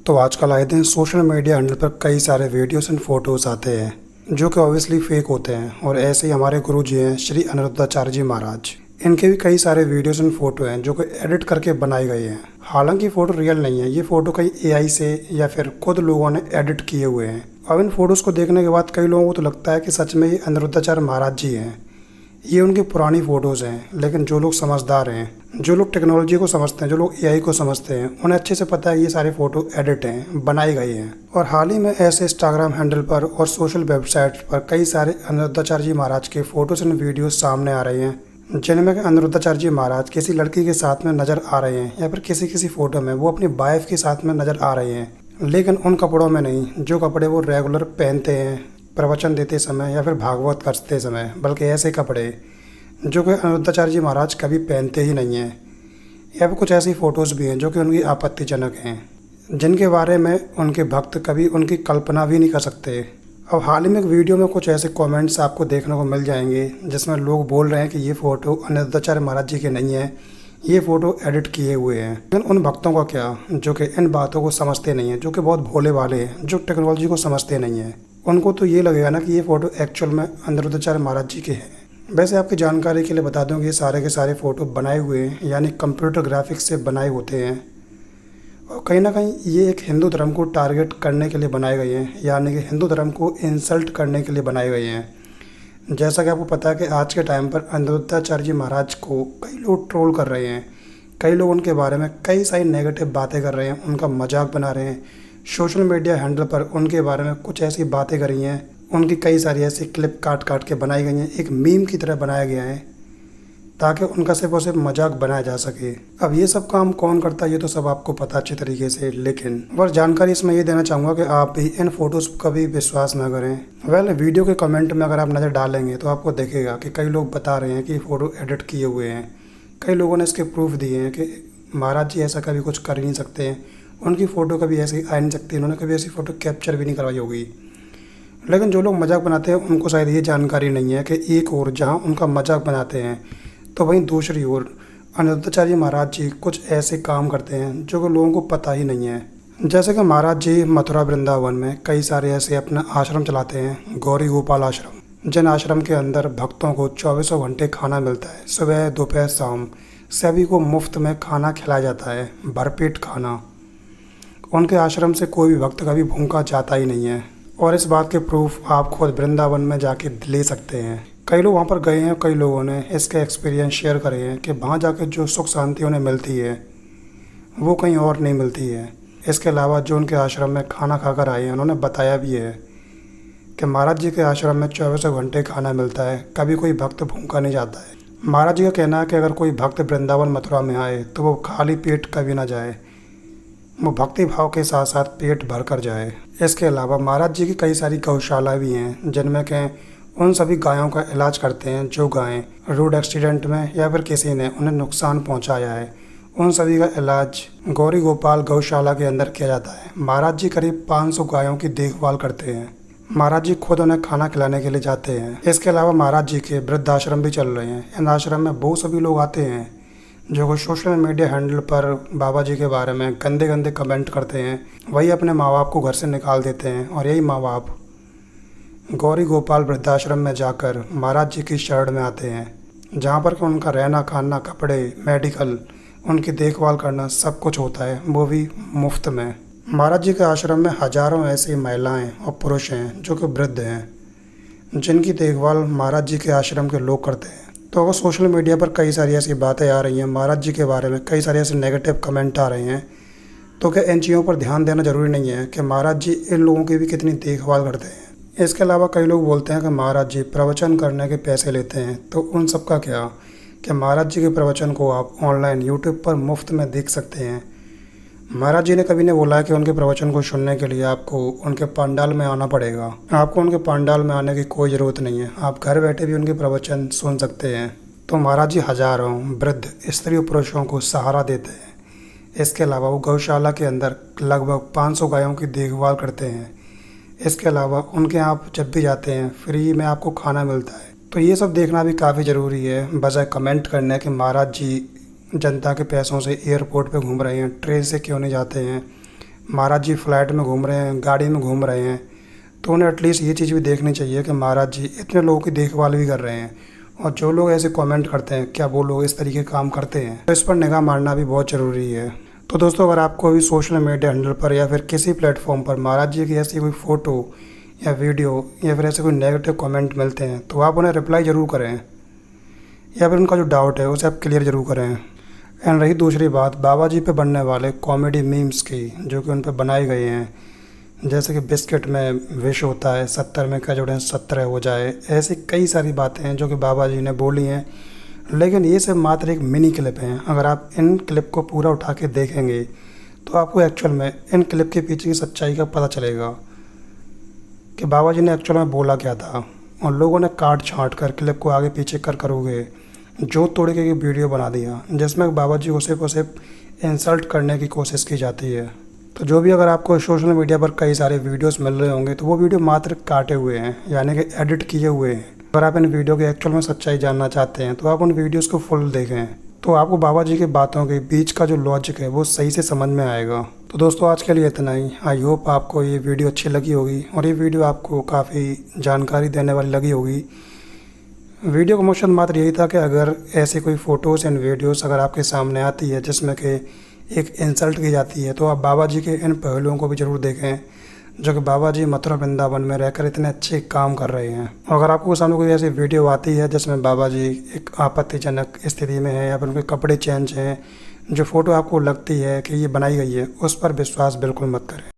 तो आजकल आए दिन सोशल मीडिया हैंडल पर कई सारे वीडियोस एंड फोटोज़ आते हैं जो कि ऑब्वियसली फेक होते हैं। और ऐसे ही हमारे गुरु जी हैं श्री अनिरुद्धाचार्य जी महाराज, इनके भी कई सारे वीडियोस एंड फोटो हैं जो कि एडिट करके बनाए गए हैं। हालांकि फ़ोटो रियल नहीं है, ये फ़ोटो कई एआई से या फिर खुद लोगों ने एडिट किए हुए हैं। अब इन फोटोज़ को देखने के बाद कई लोगों को तो लगता है कि सच में ये अनिरुद्धाचार्य महाराज जी हैं। ये उनकी पुरानी फ़ोटोज़ हैं, लेकिन जो लोग समझदार हैं, जो लोग टेक्नोलॉजी को समझते हैं, जो लोग एआई को समझते हैं, उन्हें अच्छे से पता है ये सारे फ़ोटो एडिट हैं, बनाए गए हैं। और हाल ही में ऐसे इंस्टाग्राम हैंडल पर और सोशल वेबसाइट पर कई सारे अनिरुद्धाचार्य जी महाराज के फ़ोटोज़ एंड वीडियोज़ सामने आ रहे हैं, जिनमें अनिरुद्धाचार्य जी महाराज किसी लड़की के साथ में नज़र आ रहे हैं या फिर किसी फ़ोटो में वो अपनी वाइफ के साथ में नज़र आ रहे हैं, लेकिन उन कपड़ों में नहीं जो कपड़े वो रेगुलर पहनते हैं प्रवचन देते समय या फिर भागवत करते समय, बल्कि ऐसे कपड़े जो कि अनिरुद्धाचार्य जी महाराज कभी पहनते ही नहीं हैं। या फिर कुछ ऐसी फ़ोटोज़ भी हैं जो कि उनकी आपत्तिजनक हैं, जिनके बारे में उनके भक्त कभी उनकी कल्पना भी नहीं कर सकते। अब हाल ही में एक वीडियो में कुछ ऐसे कमेंट्स आपको देखने को मिल जाएंगे जिसमें लोग बोल रहे हैं कि ये फ़ोटो अनिरुद्धाचार्य महाराज जी के नहीं है, ये फ़ोटो एडिट किए हुए हैं। लेकिन उन भक्तों का क्या जो कि इन बातों को समझते नहीं हैं, जो कि बहुत भोले वाले हैं, जो टेक्नोलॉजी को समझते नहीं हैं, उनको तो ये लगेगा ना कि ये फ़ोटो एक्चुअल में अनिरुद्धाचार्य महाराज जी के हैं। वैसे आपकी जानकारी के लिए बता दूं कि ये सारे के सारे फ़ोटो बनाए हुए हैं, यानी कंप्यूटर ग्राफिक्स से बनाए होते हैं। और कहीं ना कहीं ये एक हिंदू धर्म को टारगेट करने के लिए बनाए गए हैं, यानी कि हिंदू धर्म को इंसल्ट करने के लिए बनाए गए हैं। जैसा कि आपको पता है कि आज के टाइम पर अनिरुद्धाचार्य जी महाराज को कई लोग ट्रोल कर रहे हैं, कई लोग उनके बारे में कई सारी नेगेटिव बातें कर रहे हैं, उनका मजाक बना रहे हैं। सोशल मीडिया हैंडल पर उनके बारे में कुछ ऐसी बातें करी हैं, उनकी कई सारी ऐसी क्लिप काट काट के बनाई गई हैं, एक मीम की तरह बनाया गया है ताकि उनका सिर्फ और सिर्फ मजाक बनाया जा सके। अब ये सब काम कौन करता है ये तो सब आपको पता अच्छी तरीके से, लेकिन बस जानकारी इसमें ये देना चाहूँगा कि आप भी इन फ़ोटोज़ पर कभी विश्वास ना करें। वीडियो के कमेंट में अगर आप नज़र डालेंगे तो आपको दिखेगा कि कई लोग बता रहे हैं कि फ़ोटो एडिट किए हुए हैं। कई लोगों ने इसके प्रूफ दिए हैं कि महाराज जी ऐसा कभी कुछ कर ही नहीं सकते हैं, उनकी फ़ोटो कभी ऐसी आ नहीं सकती, उन्होंने कभी ऐसी फ़ोटो कैप्चर भी नहीं करवाई होगी। लेकिन जो लोग मजाक बनाते हैं उनको शायद ये जानकारी नहीं है कि एक ओर जहाँ उनका मजाक बनाते हैं तो वहीं दूसरी ओर अनिरुद्धाचार्य महाराज जी कुछ ऐसे काम करते हैं जो कि लोगों को पता ही नहीं है। जैसे कि महाराज जी मथुरा वृंदावन में कई सारे ऐसे अपना आश्रम चलाते हैं, गौरी गोपाल आश्रम, जिन आश्रम के अंदर भक्तों को 24 घंटे खाना मिलता है, सुबह दोपहर शाम सभी को मुफ्त में खाना खिलाया जाता है, भरपेट खाना। उनके आश्रम से कोई भी भक्त कभी भूखा जाता ही नहीं है, और इस बात के प्रूफ आप खुद वृंदावन में जाके ले सकते हैं। कई लोग वहाँ पर गए हैं, कई लोगों ने इसके एक्सपीरियंस शेयर करे हैं कि वहाँ जाकर जो सुख शांति उन्हें मिलती है वो कहीं और नहीं मिलती है। इसके अलावा जो उनके आश्रम में खाना खाकर आए हैं उन्होंने बताया भी है कि महाराज जी के आश्रम में 24 घंटे खाना मिलता है, कभी कोई भक्त भूखा नहीं जाता है। महाराज जी का कहना है कि अगर कोई भक्त वृंदावन मथुरा में आए तो वो खाली पेट कभी ना जाए, वो भक्ति भाव के साथ साथ पेट भर कर जाए। इसके अलावा महाराज जी की कई सारी गौशाला भी हैं जिनमें के उन सभी गायों का इलाज करते हैं जो गायें रोड एक्सीडेंट में या फिर किसी ने उन्हें नुकसान पहुंचाया है, उन सभी का इलाज गौरी गोपाल गौशाला के अंदर किया जाता है। महाराज जी करीब 500 गायों की देखभाल करते हैं। महाराज जी खुद उन्हें खाना खिलाने के लिए जाते हैं। इसके अलावा महाराज जी के वृद्धाश्रम भी चल रहे हैं। इन आश्रम में वो सभी लोग आते हैं जो कि सोशल मीडिया हैंडल पर बाबा जी के बारे में गंदे गंदे कमेंट करते हैं, वही अपने माँ बाप को घर से निकाल देते हैं, और यही माँ बाप गौरी गोपाल वृद्धाश्रम में जाकर महाराज जी की शरण में आते हैं, जहाँ पर कि उनका रहना खाना कपड़े मेडिकल उनकी देखभाल करना सब कुछ होता है, वो भी मुफ्त में। महाराज जी के आश्रम में हजारों ऐसी महिलाएं और पुरुष हैं जो कि वृद्ध हैं, जिनकी देखभाल महाराज जी के आश्रम के लोग करते हैं। तो अगर सोशल मीडिया पर कई सारी ऐसी बातें आ रही हैं महाराज जी के बारे में, कई सारे ऐसे नेगेटिव कमेंट आ रहे हैं, तो क्या इन चीज़ों पर ध्यान देना ज़रूरी नहीं है कि महाराज जी इन लोगों की भी कितनी देखभाल करते हैं। इसके अलावा कई लोग बोलते हैं कि महाराज जी प्रवचन करने के पैसे लेते हैं, तो उन सब का क्या कि महाराज जी के प्रवचन को आप ऑनलाइन यूट्यूब पर मुफ्त में देख सकते हैं। महाराज जी ने कभी नहीं बोला है कि उनके प्रवचन को सुनने के लिए आपको उनके पंडाल में आना पड़ेगा। आपको उनके पंडाल में आने की कोई ज़रूरत नहीं है, आप घर बैठे भी उनके प्रवचन सुन सकते हैं। तो महाराज जी हजारों वृद्ध स्त्री और पुरुषों को सहारा देते हैं। इसके अलावा वो गौशाला के अंदर लगभग 500 गायों की देखभाल करते हैं। इसके अलावा उनके यहाँ आप जब भी जाते हैं फ्री में आपको खाना मिलता है। तो ये सब देखना भी काफ़ी ज़रूरी है, बजाय कमेंट करने के महाराज जी जनता के पैसों से एयरपोर्ट पे घूम रहे हैं, ट्रेन से क्यों नहीं जाते हैं, महाराज जी फ्लैट में घूम रहे हैं, गाड़ी में घूम रहे हैं, तो उन्हें एटलीस्ट ये चीज़ भी देखनी चाहिए कि महाराज जी इतने लोगों की देखभाल भी कर रहे हैं। और जो लोग ऐसे कमेंट करते हैं, क्या वो लोग इस तरीके काम करते हैं, तो इस पर निगाह मारना भी बहुत ज़रूरी है। तो दोस्तों, अगर आपको भी सोशल मीडिया हैंडल पर या फिर किसी प्लेटफॉर्म पर महाराज जी की ऐसी कोई फ़ोटो या वीडियो या फिर ऐसे कोई नेगेटिव कमेंट मिलते हैं, तो आप उन्हें रिप्लाई ज़रूर करें या फिर उनका जो डाउट है उसे आप क्लियर ज़रूर करें। एंड रही दूसरी बात बाबा जी पे बनने वाले कॉमेडी मीम्स की, जो कि उन पर बनाए गए हैं, जैसे कि बिस्किट में विश होता है, 70 में क्या जोड़ें 17 हो जाए, ऐसी कई सारी बातें हैं जो कि बाबा जी ने बोली हैं। लेकिन ये सब मात्र एक मिनी क्लिप हैं। अगर आप इन क्लिप को पूरा उठा के देखेंगे तो आपको एक्चुअल में इन क्लिप के पीछे की सच्चाई का पता चलेगा कि बाबा जी ने एक्चुअल में बोला क्या था। और लोगों ने काट छाँट कर क्लिप को आगे पीछे कर करोगे जो तोड़ के वीडियो बना दिया, जिसमें बाबा जी को सिर्फ इंसल्ट करने की कोशिश की जाती है। तो जो भी, अगर आपको सोशल मीडिया पर कई सारे वीडियोस मिल रहे होंगे तो वो वीडियो मात्र काटे हुए हैं, यानी कि एडिट किए हुए हैं। अगर आप इन वीडियो के एक्चुअल में सच्चाई जानना चाहते हैं तो आप उन वीडियोस को फुल देखें, तो आपको बाबा जी की बातों के बीच का जो लॉजिक है वो सही से समझ में आएगा। तो दोस्तों, आज के लिए इतना ही। आई होप आपको ये वीडियो अच्छी लगी होगी और ये वीडियो आपको काफ़ी जानकारी देने वाली लगी होगी। वीडियो का मकसद मात्र यही था कि अगर ऐसे कोई फ़ोटोज़ एंड वीडियोस अगर आपके सामने आती है जिसमें कि एक इंसल्ट की जाती है, तो आप बाबा जी के इन पहलुओं को भी ज़रूर देखें, जो कि बाबा जी मथुरा वृंदावन में रहकर इतने अच्छे काम कर रहे हैं। अगर आपको सामने कोई ऐसी वीडियो आती है जिसमें बाबा जी एक आपत्तिजनक स्थिति में है या फिर उनके कपड़े चेंज हैं, जो फ़ोटो आपको लगती है कि ये बनाई गई है, उस पर विश्वास बिल्कुल मत करें।